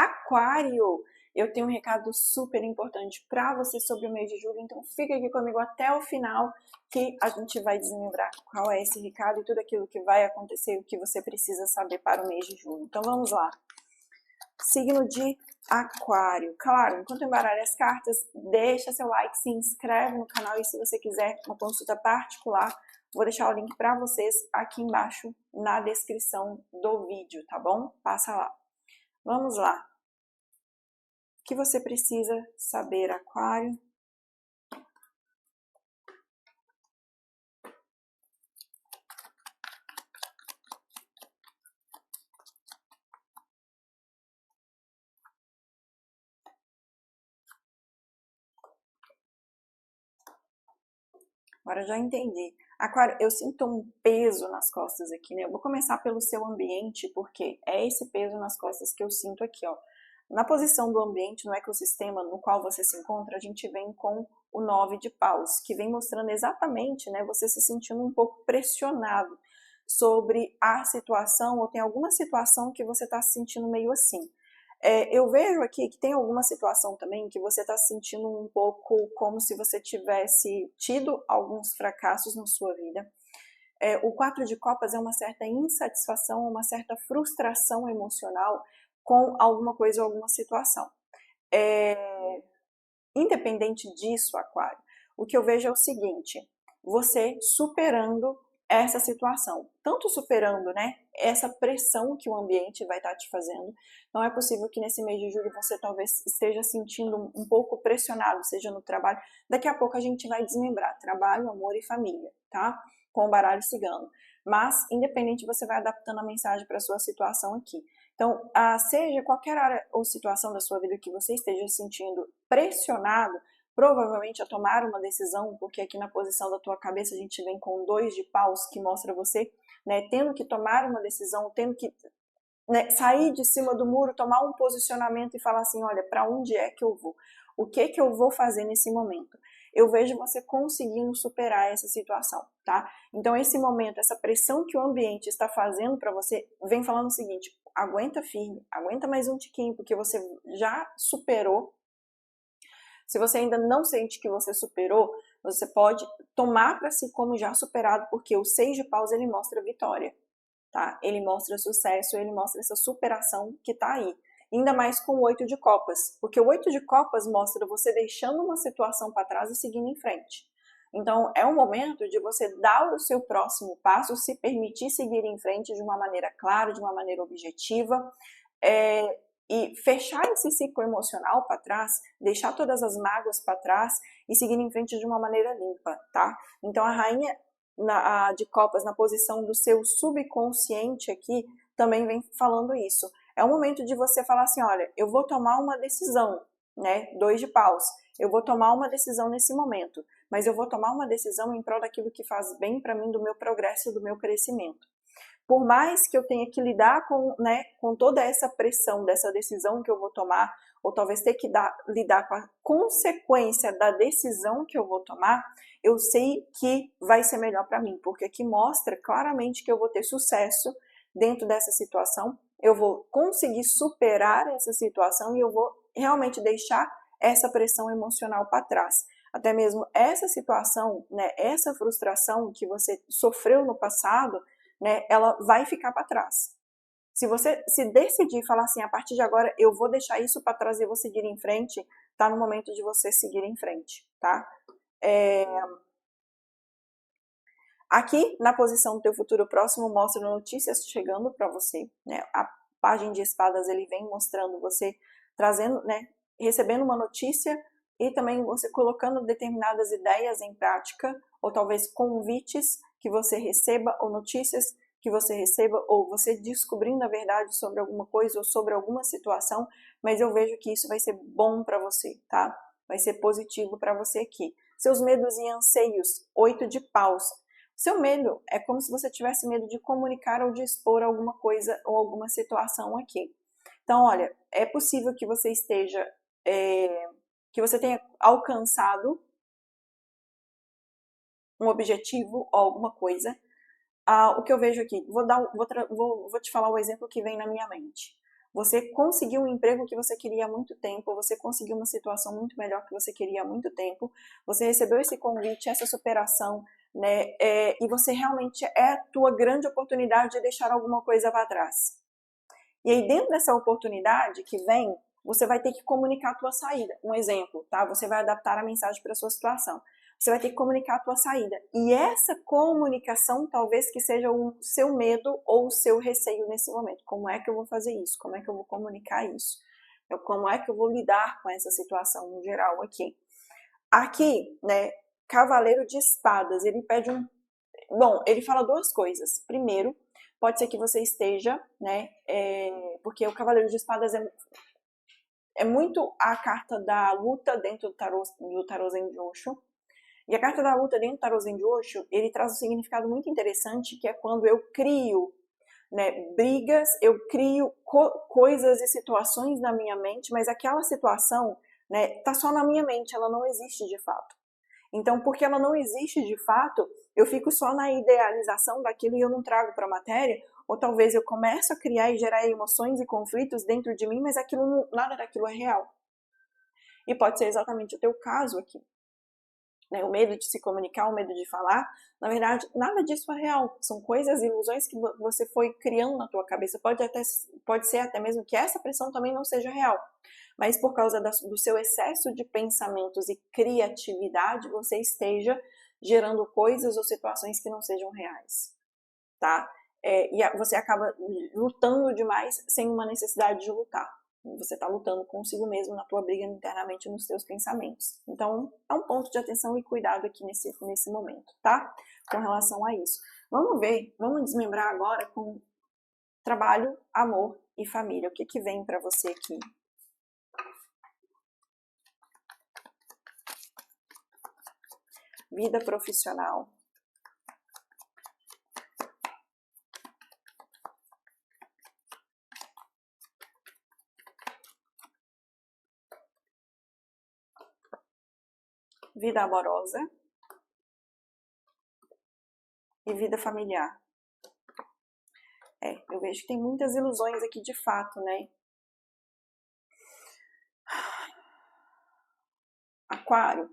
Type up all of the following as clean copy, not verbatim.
Aquário, eu tenho um recado super importante para você sobre o mês de julho, então fica aqui comigo até o final que a gente vai desmembrar qual é esse recado e tudo aquilo que vai acontecer, o que você precisa saber para o mês de julho. Então vamos lá. Signo de Aquário. Claro, enquanto eu embaralho as cartas, deixa seu like, se inscreve no canal e se você quiser uma consulta particular, vou deixar o link para vocês aqui embaixo na descrição do vídeo, tá bom? Passa lá. Vamos lá. O que você precisa saber, Aquário? Agora já entendi. Aquário, eu sinto um peso nas costas aqui, né? Eu vou começar pelo seu ambiente, porque é esse peso nas costas que eu sinto aqui, ó. Na posição do ambiente, no ecossistema no qual você se encontra, a gente vem com o 9 de paus, que vem mostrando exatamente, né, você se sentindo um pouco pressionado sobre a situação, ou tem alguma situação que você está se sentindo meio assim. Eu vejo aqui que tem alguma situação também que você está se sentindo um pouco como se você tivesse tido alguns fracassos na sua vida. O 4 de copas é uma certa insatisfação, uma certa frustração emocional com alguma coisa ou alguma situação. Independente disso, Aquário, o que eu vejo é o seguinte, você superando essa situação, tanto superando, né, essa pressão que o ambiente vai estar te fazendo. Não é possível que nesse mês de julho você talvez esteja sentindo um pouco pressionado, seja no trabalho. Daqui a pouco a gente vai desmembrar trabalho, amor e família, tá? Com o baralho cigano. Mas, independente, você vai adaptando a mensagem para a sua situação aqui. Então, seja qualquer área ou situação da sua vida que você esteja se sentindo pressionado, provavelmente a tomar uma decisão, porque aqui na posição da tua cabeça a gente vem com 2 de paus, que mostra você, né, tendo que tomar uma decisão, tendo que, né, sair de cima do muro, tomar um posicionamento e falar assim, olha, para onde é que eu vou? O que eu vou fazer nesse momento? Eu vejo você conseguindo superar essa situação, tá? Então esse momento, essa pressão que o ambiente está fazendo para você, vem falando o seguinte, aguenta firme, aguenta mais um tiquinho, porque você já superou. Se você ainda não sente que você superou, você pode tomar para si como já superado, porque o 6 de paus ele mostra vitória, tá? Ele mostra sucesso, ele mostra essa superação que tá aí. Ainda mais com o 8 de copas, porque o 8 de copas mostra você deixando uma situação para trás e seguindo em frente. Então, é o momento de você dar o seu próximo passo, se permitir seguir em frente de uma maneira clara, de uma maneira objetiva, e fechar esse ciclo emocional para trás, deixar todas as mágoas para trás e seguir em frente de uma maneira limpa, tá? Então, a rainha de copas na posição do seu subconsciente aqui também vem falando isso. É o momento de você falar assim, olha, eu vou tomar uma decisão, né? 2 de paus. Eu vou tomar uma decisão nesse momento, mas eu vou tomar uma decisão em prol daquilo que faz bem para mim, do meu progresso, do meu crescimento. Por mais que eu tenha que lidar com, né, com toda essa pressão dessa decisão que eu vou tomar, ou talvez ter que lidar com a consequência da decisão que eu vou tomar, eu sei que vai ser melhor para mim, porque aqui mostra claramente que eu vou ter sucesso dentro dessa situação, eu vou conseguir superar essa situação e eu vou realmente deixar essa pressão emocional para trás. Até mesmo essa situação, né, essa frustração que você sofreu no passado, né, ela vai ficar para trás. Se você se decidir falar assim, a partir de agora eu vou deixar isso para trás e vou seguir em frente, tá no momento de você seguir em frente, tá? Aqui, na posição do teu futuro próximo, mostra notícias chegando para você, né? A página de espadas, ele vem mostrando você trazendo, né, recebendo uma notícia e também você colocando determinadas ideias em prática, ou talvez convites que você receba, ou notícias que você receba, ou você descobrindo a verdade sobre alguma coisa ou sobre alguma situação, mas eu vejo que isso vai ser bom para você, tá? Vai ser positivo para você aqui. Seus medos e anseios, 8 de paus. Seu medo é como se você tivesse medo de comunicar ou de expor alguma coisa ou alguma situação aqui. Então, olha, é possível que você esteja, que você tenha alcançado um objetivo ou alguma coisa. O que eu vejo aqui, vou te falar o exemplo que vem na minha mente. Você conseguiu um emprego que você queria há muito tempo, você conseguiu uma situação muito melhor que você queria há muito tempo, você recebeu esse convite, essa superação, né? E você realmente é a tua grande oportunidade de deixar alguma coisa para trás. E aí, dentro dessa oportunidade que vem, você vai ter que comunicar a tua saída. Um exemplo, tá? Você vai adaptar a mensagem para a sua situação. Você vai ter que comunicar a tua saída. E essa comunicação talvez que seja o seu medo ou o seu receio nesse momento. Como é que eu vou fazer isso? Como é que eu vou comunicar isso? Como é que eu vou lidar com essa situação no geral aqui? Aqui, né, Cavaleiro de Espadas, ele pede um... Bom, ele fala duas coisas. Primeiro, pode ser que você esteja, né, porque o Cavaleiro de Espadas é muito a carta da luta dentro do tarô Zenjosho. E a carta da luta dentro do tarô Zenjosho, ele traz um significado muito interessante, que é quando eu crio, né, brigas, eu crio coisas e situações na minha mente, mas aquela situação, né, tá só na minha mente, ela não existe de fato. Então, porque ela não existe de fato, eu fico só na idealização daquilo e eu não trago para a matéria, ou talvez eu começo a criar e gerar emoções e conflitos dentro de mim, mas aquilo nada daquilo é real. E pode ser exatamente o teu caso aqui. Né, o medo de se comunicar, o medo de falar, na verdade, nada disso é real. São coisas, ilusões que você foi criando na tua cabeça. Pode ser até mesmo que essa pressão também não seja real. Mas por causa do seu excesso de pensamentos e criatividade, você esteja gerando coisas ou situações que não sejam reais. Tá? E você acaba lutando demais sem uma necessidade de lutar. Você está lutando consigo mesmo na tua briga internamente nos teus pensamentos. Então, é um ponto de atenção e cuidado aqui nesse momento, tá? Com relação a isso. Vamos desmembrar agora com trabalho, amor e família. O que vem para você aqui? Vida profissional. Vida amorosa e vida familiar. Eu vejo que tem muitas ilusões aqui de fato, né? Aquário.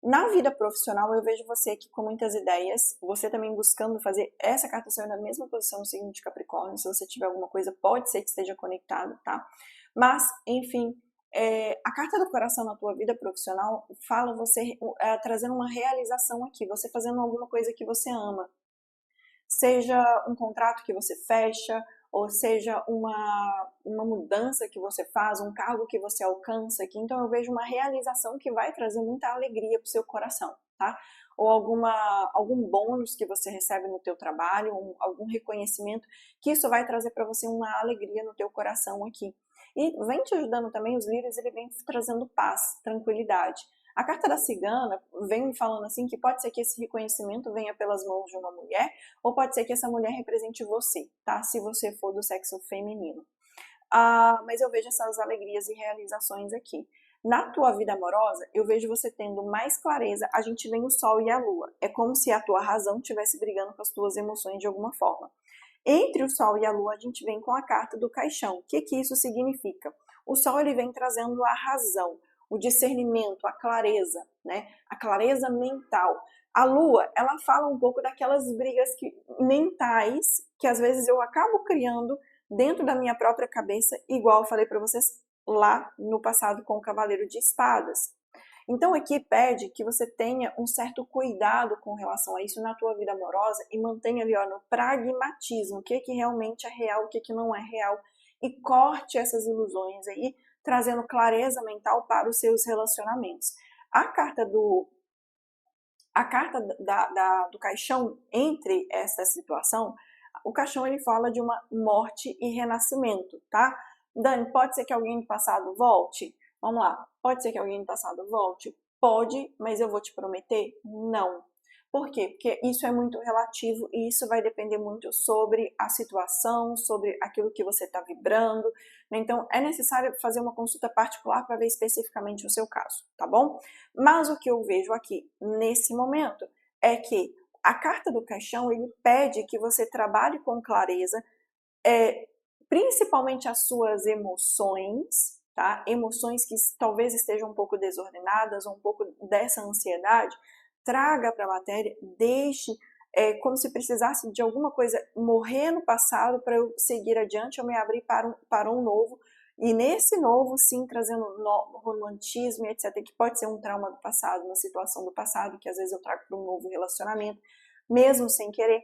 Na vida profissional, eu vejo você aqui com muitas ideias, você também buscando fazer essa carta saiu na mesma posição no signo de Capricórnio, se você tiver alguma coisa, pode ser que esteja conectado, tá? Mas, enfim, a carta do coração na tua vida profissional fala você trazendo uma realização aqui, você fazendo alguma coisa que você ama. Seja um contrato que você fecha, ou seja uma mudança que você faz, um cargo que você alcança aqui. Então eu vejo uma realização que vai trazer muita alegria para o seu coração, tá? Ou algum bônus que você recebe no teu trabalho, algum reconhecimento, que isso vai trazer para você uma alegria no teu coração aqui. E vem te ajudando também, os líderes, ele vem trazendo paz, tranquilidade. A carta da cigana vem me falando assim que pode ser que esse reconhecimento venha pelas mãos de uma mulher, ou pode ser que essa mulher represente você, tá? Se você for do sexo feminino. Mas eu vejo essas alegrias e realizações aqui. Na tua vida amorosa, eu vejo você tendo mais clareza, a gente vem o sol e a lua. É como se a tua razão estivesse brigando com as tuas emoções de alguma forma. Entre o sol e a lua, a gente vem com a carta do caixão. O que isso significa? O sol ele vem trazendo a razão, o discernimento, a clareza, né? A clareza mental. A lua, ela fala um pouco daquelas brigas mentais que às vezes eu acabo criando dentro da minha própria cabeça, igual eu falei para vocês lá no passado com o Cavaleiro de Espadas. Então aqui pede que você tenha um certo cuidado com relação a isso na tua vida amorosa e mantenha ali no pragmatismo, o que realmente é real, o que não é real, e corte essas ilusões aí, trazendo clareza mental para os seus relacionamentos. A carta do caixão, entre essa situação, o caixão ele fala de uma morte e renascimento, tá? Dani, pode ser que alguém do passado volte? Vamos lá, pode ser que alguém do passado volte? Pode, mas eu vou te prometer? Não. Por quê? Porque isso é muito relativo e isso vai depender muito sobre a situação, sobre aquilo que você está vibrando. Então, é necessário fazer uma consulta particular para ver especificamente o seu caso, tá bom? Mas o que eu vejo aqui, nesse momento, é que a carta do caixão, ele pede que você trabalhe com clareza, principalmente as suas emoções, tá? Emoções que talvez estejam um pouco desordenadas ou um pouco dessa ansiedade, traga para a matéria, deixe como se precisasse de alguma coisa morrer no passado para eu seguir adiante, eu me abrir para um novo, e nesse novo, sim, trazendo romantismo e etc, que pode ser um trauma do passado, uma situação do passado, que às vezes eu trago para um novo relacionamento, mesmo sem querer,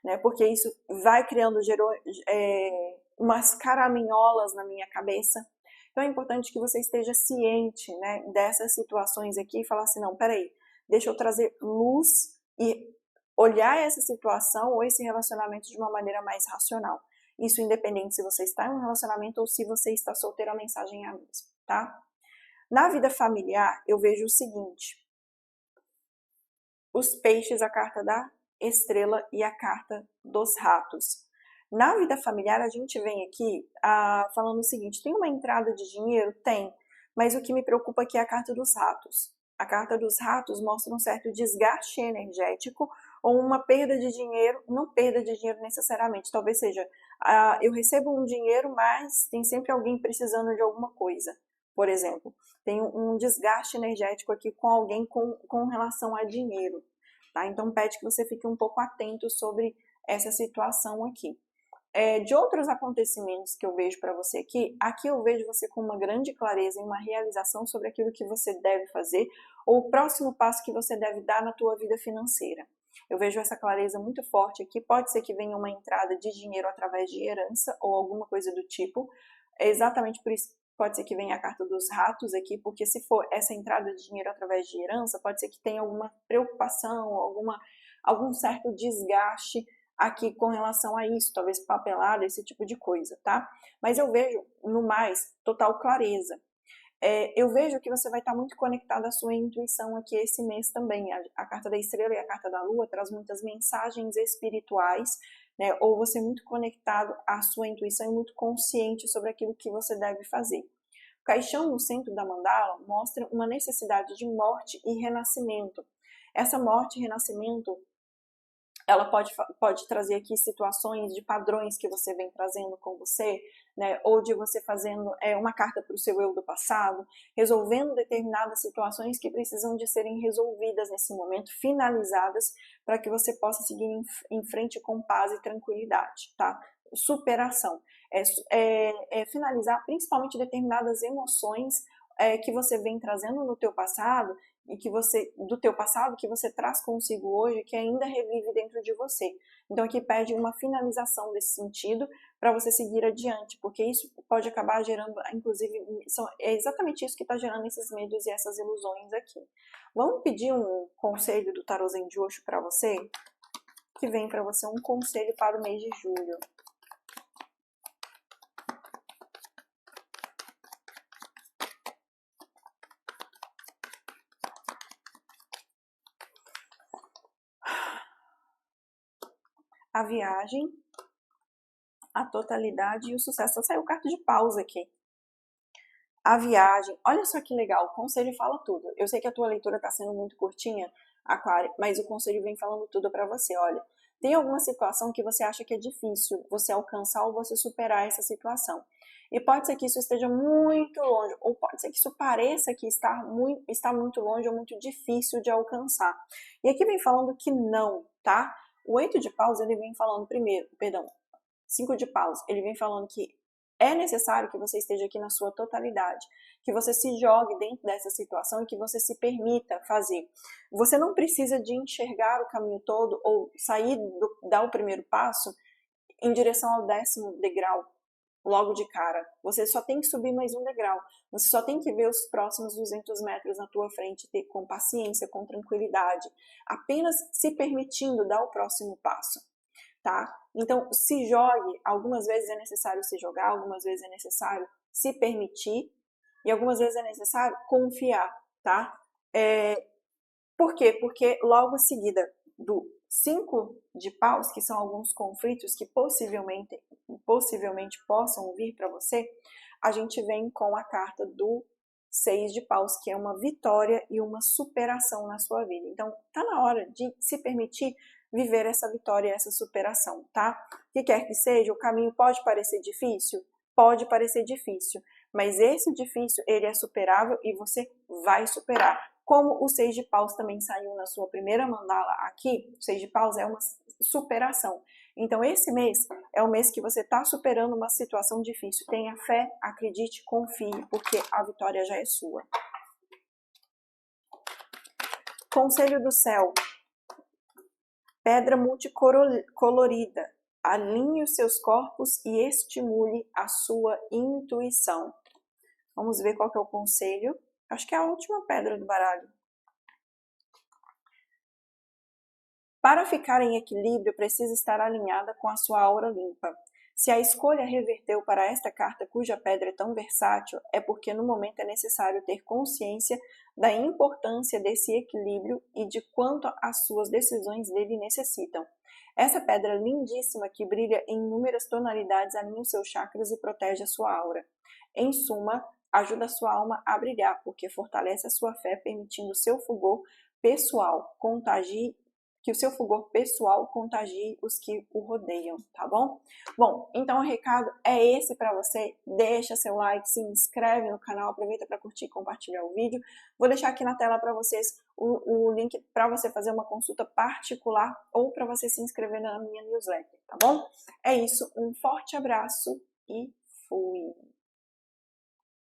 né? Porque isso vai criando, umas caraminholas na minha cabeça. Então é importante que você esteja ciente, né, dessas situações aqui e falar assim, não, peraí, deixa eu trazer luz e olhar essa situação ou esse relacionamento de uma maneira mais racional. Isso independente se você está em um relacionamento ou se você está solteiro, a mensagem é a mesma, tá? Na vida familiar, eu vejo o seguinte, os peixes, a carta da estrela e a carta dos ratos. Na vida familiar, a gente vem aqui falando o seguinte, tem uma entrada de dinheiro? Tem, mas o que me preocupa aqui é a carta dos ratos. A carta dos ratos mostra um certo desgaste energético ou uma perda de dinheiro, não perda de dinheiro necessariamente, talvez seja, eu recebo um dinheiro, mas tem sempre alguém precisando de alguma coisa, por exemplo. Tem um desgaste energético aqui com alguém com relação a dinheiro, tá? Então pede que você fique um pouco atento sobre essa situação aqui. De outros acontecimentos que eu vejo para você aqui eu vejo você com uma grande clareza e uma realização sobre aquilo que você deve fazer ou o próximo passo que você deve dar na tua vida financeira. Eu vejo essa clareza muito forte aqui, pode ser que venha uma entrada de dinheiro através de herança ou alguma coisa do tipo, exatamente por isso pode ser que venha a carta dos ratos aqui, porque se for essa entrada de dinheiro através de herança, pode ser que tenha alguma preocupação, algum certo desgaste aqui com relação a isso, talvez papelada, esse tipo de coisa, tá? Mas eu vejo, no mais, total clareza. Eu vejo que você vai estar muito conectado à sua intuição aqui esse mês também. A carta da estrela e a carta da lua traz muitas mensagens espirituais, né? Ou você muito conectado à sua intuição e muito consciente sobre aquilo que você deve fazer. O caixão no centro da mandala mostra uma necessidade de morte e renascimento. Essa morte e renascimento ela pode trazer aqui situações de padrões que você vem trazendo com você, né? Ou de você fazendo uma carta para o seu eu do passado, resolvendo determinadas situações que precisam de serem resolvidas nesse momento, finalizadas, para que você possa seguir em frente com paz e tranquilidade, tá? Superação. Finalizar principalmente determinadas emoções que você vem trazendo no teu passado e do teu passado que você traz consigo hoje, que ainda revive dentro de você. Então aqui pede uma finalização desse sentido para você seguir adiante, porque isso pode acabar gerando, inclusive, é exatamente isso que está gerando esses medos e essas ilusões aqui. Vamos pedir um conselho do Tarô Zen de Osho para você, que vem para você um conselho para o mês de julho. A viagem, a totalidade e o sucesso. Só saiu carta de pausa aqui. A viagem, olha só que legal, o conselho fala tudo. Eu sei que a tua leitura está sendo muito curtinha, Aquário, mas o conselho vem falando tudo para você. Olha, tem alguma situação que você acha que é difícil você alcançar ou você superar essa situação. E pode ser que isso esteja muito longe, ou pode ser que isso pareça que está muito longe ou muito difícil de alcançar. E aqui vem falando que não, tá? O 8 de paus, ele vem falando primeiro, perdão, 5 de paus, ele vem falando que é necessário que você esteja aqui na sua totalidade, que você se jogue dentro dessa situação e que você se permita fazer. Você não precisa de enxergar o caminho todo ou dar o primeiro passo em direção ao 10º degrau, logo de cara. Você só tem que subir mais um degrau. Você só tem que ver os próximos 200 metros na tua frente, ter com paciência, com tranquilidade, apenas se permitindo dar o próximo passo, tá? Então, se jogue. Algumas vezes é necessário se jogar, algumas vezes é necessário se permitir e algumas vezes é necessário confiar, tá? Por quê? Porque logo em seguida do 5 de paus, que são alguns conflitos que possivelmente possam vir para você, a gente vem com a carta do 6 de paus, que é uma vitória e uma superação na sua vida. Então, tá na hora de se permitir viver essa vitória, essa superação, tá? O que quer que seja, o caminho pode parecer difícil? Pode parecer difícil, mas esse difícil, ele é superável e você vai superar. Como o 6 de paus também saiu na sua primeira mandala aqui, o 6 de paus é uma superação. Então esse mês é o mês que você está superando uma situação difícil. Tenha fé, acredite, confie, porque a vitória já é sua. Conselho do céu. Pedra multicolorida. Alinhe os seus corpos e estimule a sua intuição. Vamos ver qual que é o conselho. Acho que é a última pedra do baralho. Para ficar em equilíbrio, precisa estar alinhada com a sua aura limpa. Se a escolha reverteu para esta carta cuja pedra é tão versátil, é porque no momento é necessário ter consciência da importância desse equilíbrio e de quanto as suas decisões dele necessitam. Essa pedra lindíssima que brilha em inúmeras tonalidades alinha os seus chakras e protege a sua aura. Em suma, ajuda a sua alma a brilhar, porque fortalece a sua fé, permitindo o seu fulgor pessoal que o seu fulgor pessoal contagie os que o rodeiam, tá bom? Bom, então o recado é esse para você. Deixa seu like, se inscreve no canal, aproveita para curtir e compartilhar o vídeo. Vou deixar aqui na tela para vocês o link para você fazer uma consulta particular ou para você se inscrever na minha newsletter, tá bom? É isso, um forte abraço e fui!